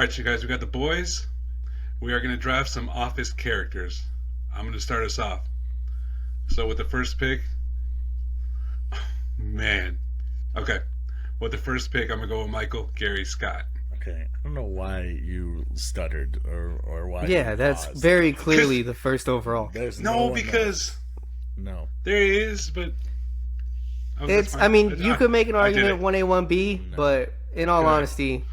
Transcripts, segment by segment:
right, you guys, we got the boys. We are going to draft some office characters. I'm going to start us off. So with the first pick, man. Okay. With the first pick, I'm going to go with Michael Gary Scott. Okay, I don't know why you stuttered or why. Yeah, you that's paused. very clearly the first overall. There's No, one because no. there is, but It's. I mean, you could make an I did argument it. 1A, 1B, No. but in all Good. honesty,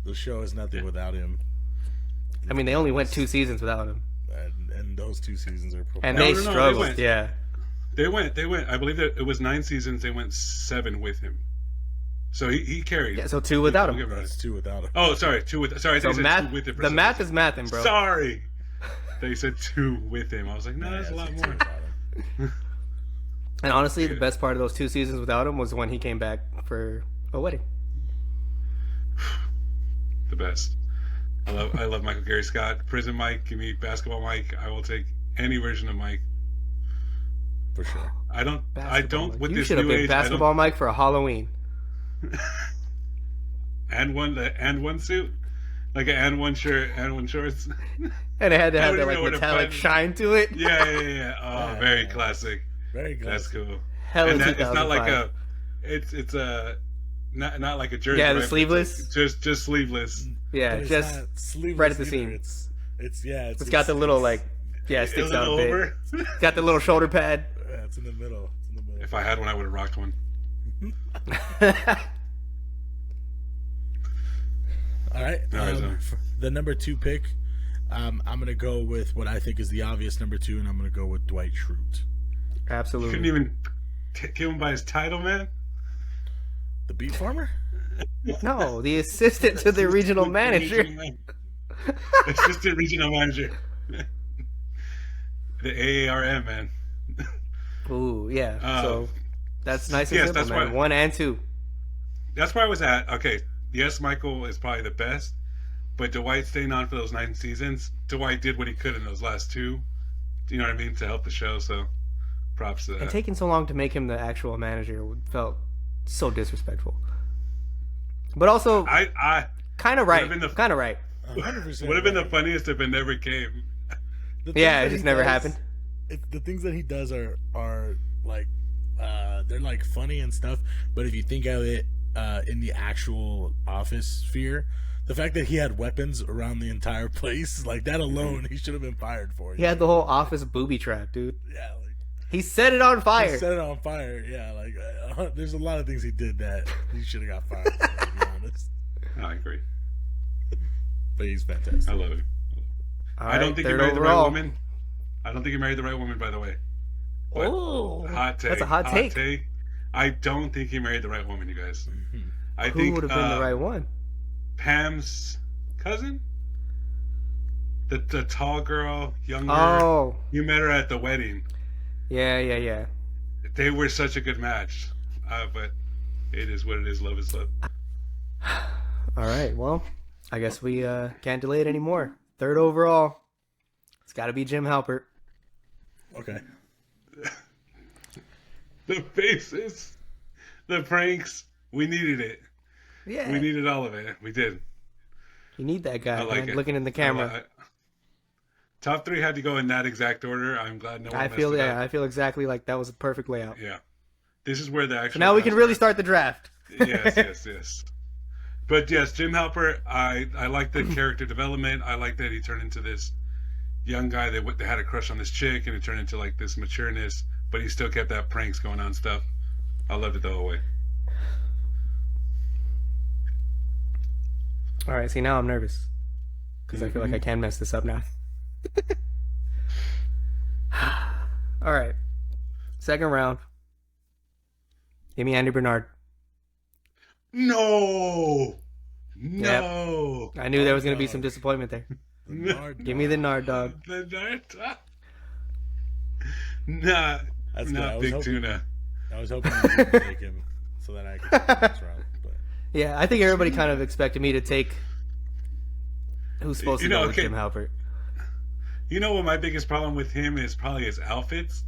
The show is nothing without him, I mean, they only went 2 seasons without him, and those 2 seasons are. and No, they no, no, they struggled. went. Yeah, They went. I believe that it was 9 seasons. They went 7 with him. So he carried. yeah. So 2 without Don't him. get me wrong. That's 2 without him. Oh, sorry, 2 with. Sorry, I So think you said 2 with him. the math is mathing, bro. Sorry. They said 2 with him. I was like, no, Yeah, that's a lot it's more. 2 without him. And honestly, the Yeah. best part of those 2 seasons without him was when he came back for a wedding. The best. I love Michael Gary Scott. Prison Mike, give me basketball Mike. I will take any version of Mike. For sure. I don't with You this should have new been age. basketball Mike for a Halloween. And one suit, like an and one shirt and one shorts. And it had to I have don't that even know like where to metallic find it. shine to it. Yeah. Oh, very classic. Very good. That's cool. Hell And in it's not like 2005. it's a not like a jersey. Yeah, the right? It's sleeveless? like just sleeveless. Yeah, But it's just not sleeveless right at the either. seam. It's got the little like it sticks A out little a bit. over. It's got the little shoulder pad. Yeah, it's in the middle. It's in the middle. If I had one, I would have rocked one. All right. All right, so- For the number 2 pick, I'm gonna go with what I think is the obvious number 2, and I'm gonna go with Dwight Schrute. You couldn't Absolutely. even kill him by his title, man. The beat farmer? No, the assistant to the regional manager. Assistant regional manager. The AARM, man. Ooh, yeah. So that's nice and yes, simple, that's man. why- 1 and 2. That's where I was at. Okay, yes, Michael is probably the best, but Dwight staying on for those 9 seasons, Dwight did what he could in those last 2. You know what I mean? To help the show, so props to And that. taking so long to make him the actual manager felt so disrespectful. But also, I kind of right. would've been the- Kind of right. 100%. would have been the right. funniest if it never came. The things Yeah, that it just he never does- happened. The things that he does are like they're like funny and stuff, but if you think of it in the actual office sphere, the fact that he had weapons around the entire place, like that alone, he should have been fired for. He had the whole office booby trap, dude. Yeah, like He set it on he fire. set it on fire. Yeah, like there's a lot of things he did that he should have got fired for, to be honest. I agree. But he's fantastic. I love it. All I don't right, think he third married the right overall. woman. I don't think he married the right woman, by the way. But Oh, hot take. that's a hot take. I don't think he married the right woman, you guys. Mhm. I Who think would have been the right one? Pam's cousin, the tall girl, younger. Oh, You met her at the wedding. yeah. They were such a good match, but it is what it is. Love is love. All right, well, I guess we can't delay it anymore. Third overall, it's got to be Jim Halpert. Okay. The faces, the pranks. We needed it. Yeah, We needed all of it. We did. you need that guy, I like man, it. looking in the camera. Top 3 had to go in that exact order. I'm glad no one I messed feel it yeah, up. I feel exactly like that was a perfect layout. Yeah. This is where the actual. So now we can really start. start the draft. Yes. But yes, Jim Halpert, I like the character development. I like that he turned into this young guy that had a crush on this chick, and it turned into like this matureness, but he still kept that pranks going on stuff. I loved it the whole way. All right, see now I'm nervous because I feel like I can mess this up now. All right, second round. Give me Andy Bernard. No. I knew there was gonna be some disappointment there. Give me the Nard dog. The Nard. Nah. That's good. Not big tuna. I was hoping you would take him so that I could take the next round. But Yeah, I think everybody kind of expected me to take who's supposed to You know, go with okay. Jim Halpert. You know what my biggest problem with him is probably his outfits.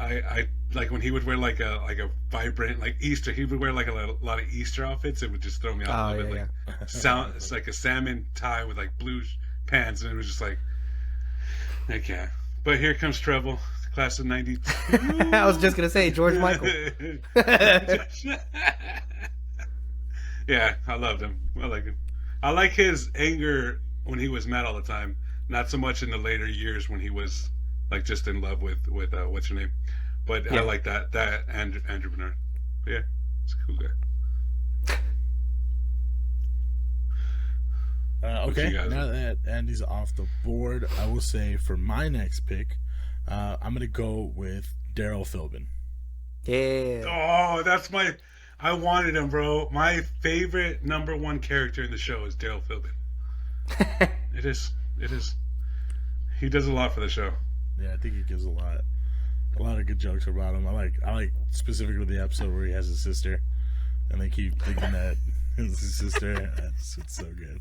I like when he would wear like a vibrant like Easter, he would wear like a lot of Easter outfits. It would just throw me off a little bit. Like it's like a salmon tie with like blue pants, and it was just like, I can't. But here comes Treble, class of '92. I was just gonna say George Michael. Yeah, I loved him. I like him. I like his anger when he was mad all the time. Not so much in the later years when he was like just in love with what's her name. But yeah. I like that Andrew Bernard. But yeah, he's a cool guy. Okay, now that Andy's off the board, I will say for my next pick, I'm gonna go with Daryl Philbin. Yeah. Oh, that's my. I wanted him, bro. My favorite number one character in the show is Daryl Philbin. It is. He does a lot for the show. Yeah, I think he gives a lot of good jokes about him. I like specifically the episode where he has his sister, and they keep thinking that it's his sister. It's so good.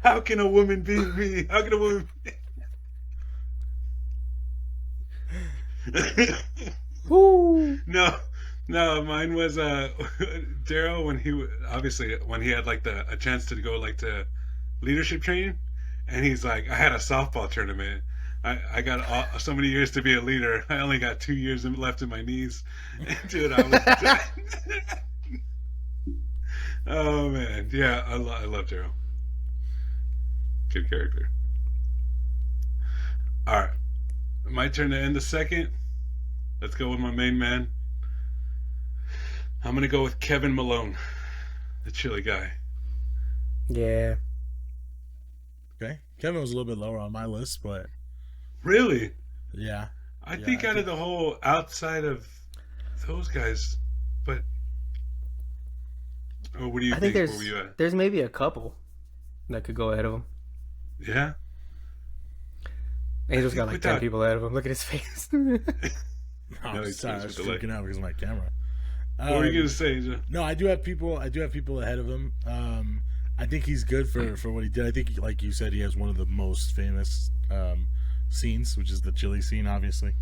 How can a woman be me? How can a woman be... Woo. No, mine was Daryl when he had like a chance to go like to leadership training, and he's like, I had a softball tournament. I got so many years to be a leader. I only got 2 years left in my knees. Dude, I was... Oh man, yeah, I love Daryl. Good character. All right, my turn to end the second. Let's go with my main man. I'm gonna go with Kevin Malone, the chili guy. Yeah. Okay, Kevin was a little bit lower on my list, but really, yeah, I think out of the whole outside of those guys, but what do you think? Where were you at? There's maybe a couple that could go ahead of him. Yeah. Angel's got like 10 people ahead of him. Look at his face. I'm sorry, I was freaking out because of my camera. What were you gonna say? No, I do have people ahead of him. I think he's good for what he did. I think, like you said, he has one of the most famous scenes, which is the chili scene, obviously.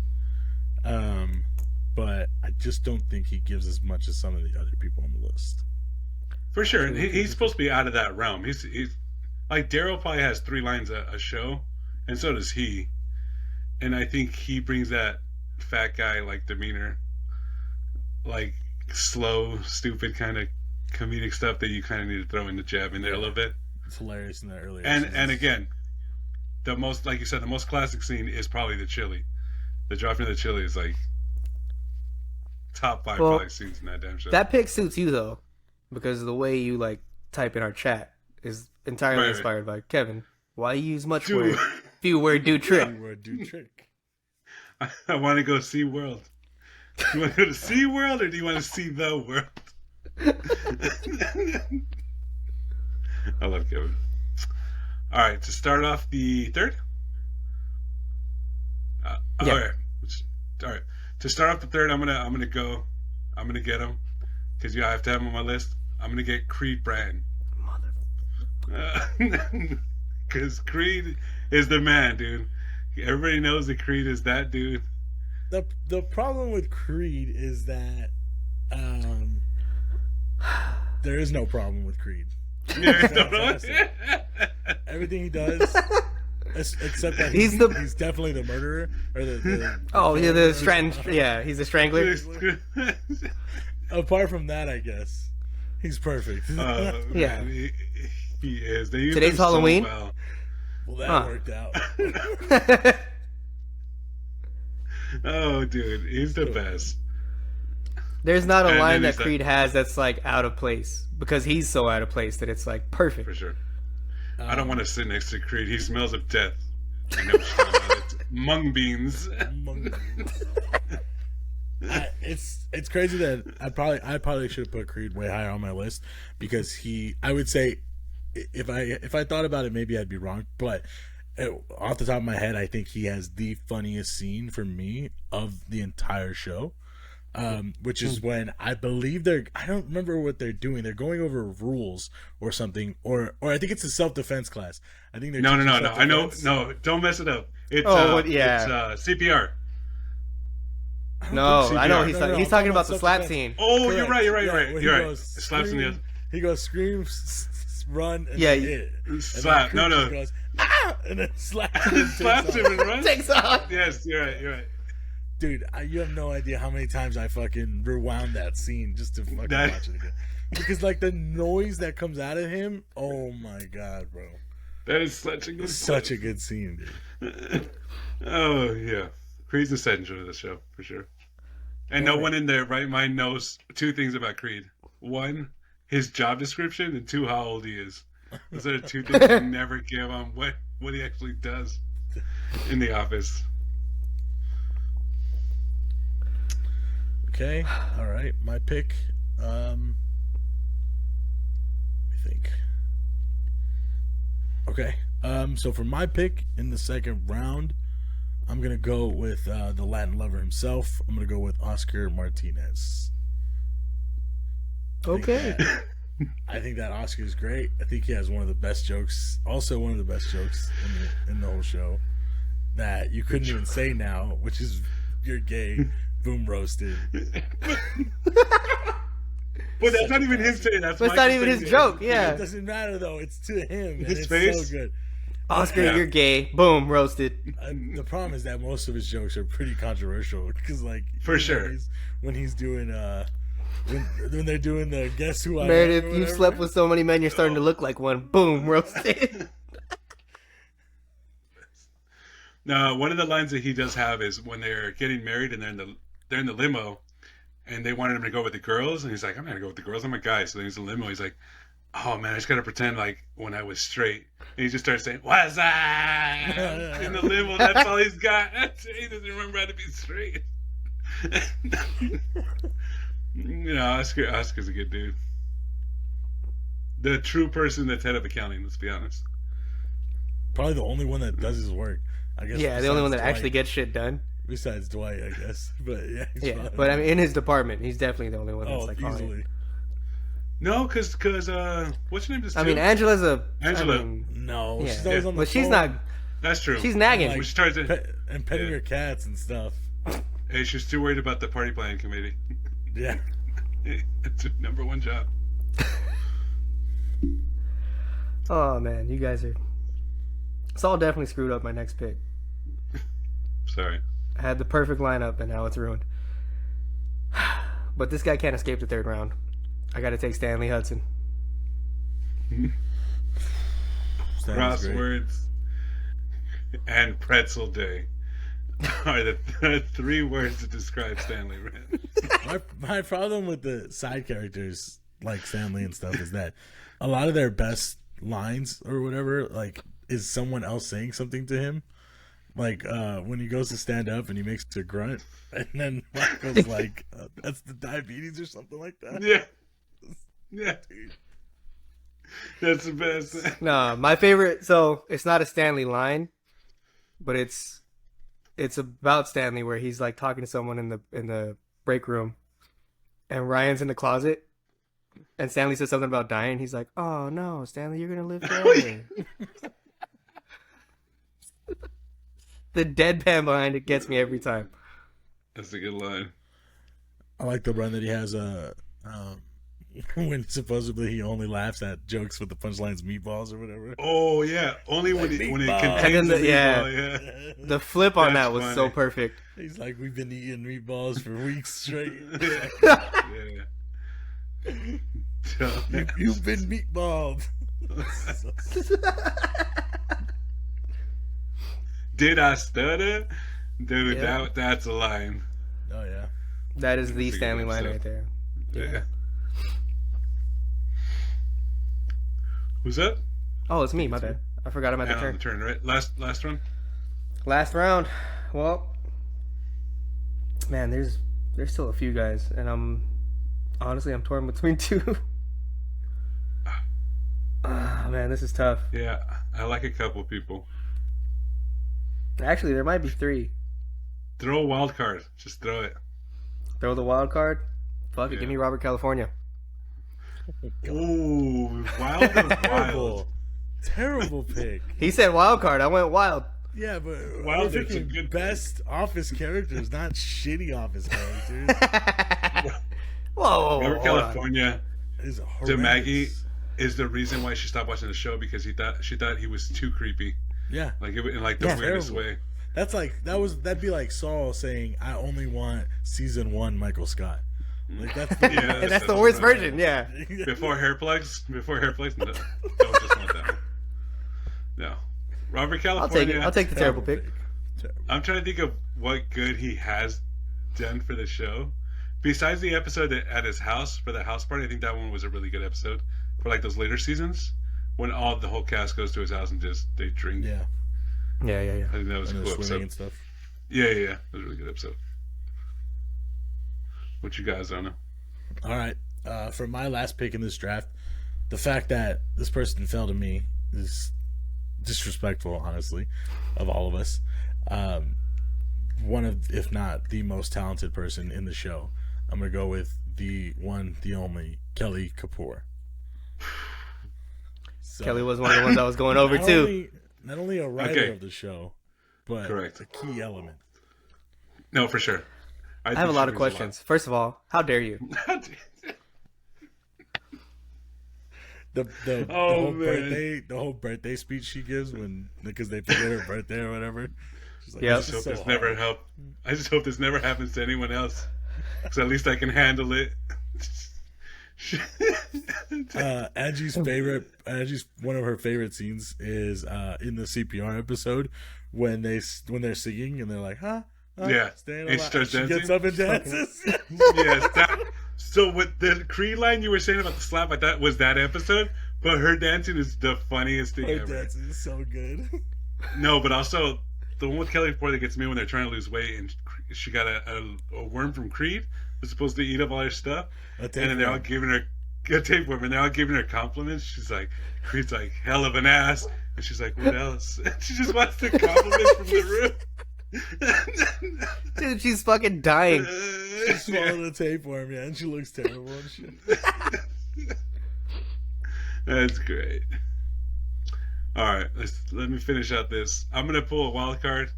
But I just don't think he gives as much as some of the other people on the list. For sure, he's supposed to be out of that realm. He's like Daryl probably has 3 lines a show, and so does he. And I think he brings that fat guy like demeanor, like slow, stupid kind of comedic stuff that you kind of need to throw in the jab in there a little bit. It's hilarious in that earlier. And again, the most, like you said, the most classic scene is probably the chili. The dropping of the chili is like top 5 probably scenes in that damn show. That pick suits you though, because the way you like type in our chat is entirely inspired by Kevin. Why you use much word, few word do trick. Few word do trick. I want to go see world. Do you want to go to Sea World or do you want to see the world? I love Kevin. All right, to start off the third. Yeah. All right. To start off the third, I'm gonna get him because I have to have him on my list. I'm gonna get Creed Bratton. Because Creed is the man, dude. Everybody knows that Creed is that dude. The problem with Creed is that there is no problem with Creed. Everything he does, except that he's definitely the murderer or he's a strangler. Apart from that, I guess he's perfect. Yeah, he is. Today's Halloween. So well, that worked out. Oh, dude, he's the best. There's not a line that Creed has that's like out of place because he's so out of place that it's like perfect. For sure. I don't want to sit next to Creed. He smells of death. Mung beans. It's crazy that I probably should have put Creed way higher on my list because I would say if I thought about it maybe I'd be wrong, but off the top of my head I think he has the funniest scene for me of the entire show. Which is when I believe I don't remember what they're doing. They're going over rules or something, or I think it's a self-defense class. I think they're no. I know. No, don't mess it up. It's it's CPR. No, CGI. I know No, he's I'm talking about the slap self-defense. scene. Oh, Correct. you're right. Yeah, You're where he right. goes Slaps in the scream, He goes scream, run, and Yeah, then hit. And slap. then No, Creed just goes, ah! And then slaps him. And slaps takes him off. and runs. Takes off. Yes, you're right. You're right. Dude, you have no idea how many times I fucking rewound that scene just to fucking That- watch it again. Because like the noise that comes out of him, oh my god, bro. That is such a good. It's such a good scene, dude. Oh yeah, Creed's essential to the show for sure. And no one in their right mind knows two things about Creed: one, his job description, and two, how old he is. Those are the two things they never give on what he actually does in the office. Okay, all right, my pick. Let me think. Okay, so for my pick in the second round, I'm gonna go with the Latin lover himself. I'm gonna go with Oscar Martinez. Okay. I think that Oscar is great. I think he has one of the best jokes, also one of the best jokes in the whole show that you couldn't even say now, which is "You're gay." Boom roasted. But that's not even him saying. That's But it's not even his joke. It Yeah. doesn't matter though. It's to him. And His it's face? so good. Oscar, Yeah. you're gay. Boom, roasted. The problem is that most of his jokes are pretty controversial because, like, For you know, sure. when he's doing when they're doing the guess who I Meredith, am or you whatever. slept with so many men, you're starting to look like one. Boom, roasted. No, one of the lines that he does have is when they're getting married and they're in the limo, and they wanted him to go with the girls, and he's like, "I'm not gonna go with the girls. I'm a guy." So then he's in the limo. He's like, "Oh man, I just gotta pretend like when I was straight." And he just starts saying, "What's up?" in the limo. That's all he's got. He doesn't remember how to be straight. You know, Oscar's a good dude. The true person that's head of accounting. Let's be honest. Probably the only one that does his work. I guess. Yeah, the only one that besides actually Dwight. gets shit done. Besides Dwight, I guess. But yeah. he's Yeah, probably- but I mean, in his department, he's definitely the only one that's like on it. easily. No, because what's your name? I mean, Angela's a Angela. I mean, No, yeah. she's always on the But she's phone. not. That's true. She's nagging. Like- Which starts to, And petting Yeah. her cats and stuff. hey, she's too worried about the party planning committee. Yeah. It's her number one job. Oh man, you guys are. Saul definitely screwed up my next pick. Sorry. I had the perfect lineup and now it's ruined. But this guy can't escape the third round. I got to take Stanley Hudson. Stanley's great. Crosswords and pretzel day are the three words to describe Stanley Rand. My problem with the side characters like Stanley and stuff is that a lot of their best lines or whatever like is someone else saying something to him. Like when he goes to stand up and he makes a grunt, and then Michael's like, "That's the diabetes" or something like that. Yeah. Yeah. That's the best. No, my favorite. So it's not a Stanley line, but it's about Stanley where he's like talking to someone in the break room, and Ryan's in the closet, and Stanley says something about dying. He's like, "Oh no, Stanley, you're gonna live forever." The deadpan behind it gets me every time. That's a good line. I like the run that he has. When supposedly he only laughs at jokes with the punchlines meatballs or whatever. Oh yeah, only when Like it when it meatball. contains And then the the- yeah. meatball, yeah. The flip on That's that was so funny. perfect. He's like, "We've been eating meatballs for weeks straight. Yeah. You've been meatballed." Did I stutter? Dude, Yeah. that's a line. Oh yeah. That is the That's a good Stanley line episode. right there. Yeah. Who's up? Oh, it's me. My bad. I forgot I'm at the Yeah, on the turn. turn, right? Last one? Last round. Well, man, there's still a few guys, and I'm torn between two. Ah, man, this is tough. Yeah, I like a couple people. Actually, there might be three. Throw a wild card. Just throw it. Throw the wild card. Fuck it, Yeah. give me Robert California. Ooh, wild or wild? Terrible. Terrible pick. He said wild card. I went wild. Yeah, but Well, we're it's a picking good best Office characters, not shitty Office characters. Whoa, Remember hold on. California? It's To Maggie horrendous. is the reason why she stopped watching the show because she thought he was too creepy, Yeah, like in like the Yeah. weirdest Terrible. way. that's like that'd be like Saul saying, "I only want season 1 Michael Scott." Like that's the, Yeah, And that's the worst right. version, yeah. Before hair plugs, no, don't just want that one. No, Robert I'll take it. California. I'll take the terrible pick. Terrible. I'm trying to think of what good he has done for the show. Besides the episode at his house for the house party, I think that one was a really good episode for like those later seasons when the whole cast goes to his house and just they drink. Yeah, Yeah. I think that was a and cool the swimming episode. and stuff. Yeah. It was a really good episode. What you guys don't know? All right, for my last pick in this draft, the fact that this person fell to me is disrespectful, honestly, of all of us. One of, if not the most talented person in the show. I'm gonna go with the one, the only Kelly Kapoor. So, Kelly was one of the ones I was going over too. Not only a writer Okay. of the show, but Correct. a key element. No, for sure. I have think a she lot of brings questions. First of all, how dare you? The Oh, whole man. birthday speech she gives because they forget her birthday or whatever. She's like, Yep. I "This just is hope so this never hard." help. I just hope this never happens to anyone else, because at least I can handle it. Angie's one of her favorite scenes is in the CPR episode when they're singing and they're like, huh? Yeah. Staying And she alive. starts She gets dancing? up and dances. Yes. So with the Creed line you were saying about the slap, I thought was that episode, but her dancing is the funniest thing Her ever. dancing is so good. No, but also the one with Kelly before that gets me when they're trying to lose weight and she got a worm from Creed was supposed to eat up all her stuff, and then they're all giving her a tapeworm and they're all giving her compliments. She's like, Creed's like, hell of an ass, and she's like, what else? And she just wants the compliments from the room. Dude, she's fucking dying. She swallowed a tapeworm, yeah, and she looks terrible and shit. That's great. All right, let me finish out this. I'm gonna pull a wild card.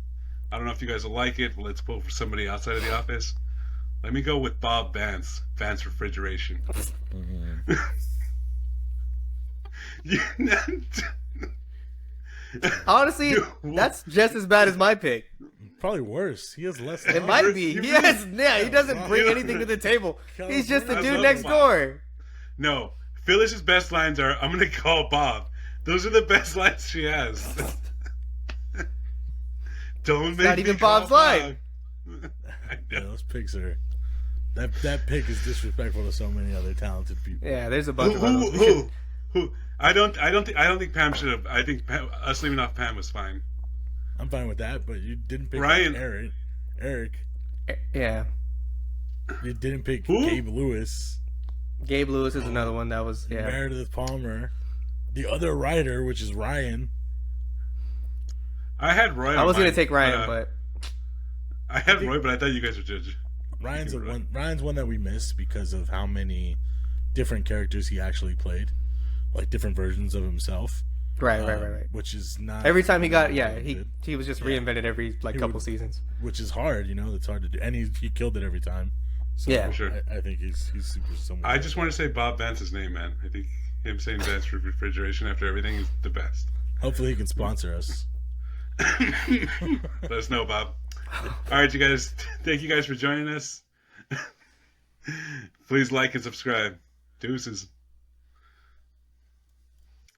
I don't know if you guys will like it, but let's pull for somebody outside of the office. Let me go with Bob Vance, Vance Refrigeration. Honestly, that's just as bad as my pick. Probably worse. He has less. It knowledge. might be. He doesn't bring anything to the table. He's just the dude next door. No, Phyllis's best lines are, "I'm gonna call Bob." Those are the best lines she has. Don't make not me even call Bob's line. Bob. I Yeah, know. those picks are. That pick is disrespectful to so many other talented people. Yeah, there's a bunch of others. Who? I don't think Pam should have. I think us leaving off Pam was fine. I'm fine with that, but you didn't pick Ryan. Eric. Yeah, You didn't pick Who? Gabe Lewis. Gabe Lewis is another one that was Meredith Palmer. The other writer, which is Ryan. I had Roy. I was on gonna mine, take Ryan, but I had Roy, but I thought you guys would judge. Ryan's You're right. Ryan's one that we missed because of how many different characters he actually played, like different versions of himself. right. Which is not Every time he got, good, he was just Yeah. reinvented every He couple would- seasons. which is hard. It's hard to do, and he killed it every time. So Yeah. For sure. I think he's super somewhere. I just want to say Bob Vance's name, man. I think him saying Vance Refrigeration after everything is the best. Hopefully he can sponsor us. Let us know, Bob. All right, you guys. Thank you guys for joining us. Please like and subscribe. Deuces.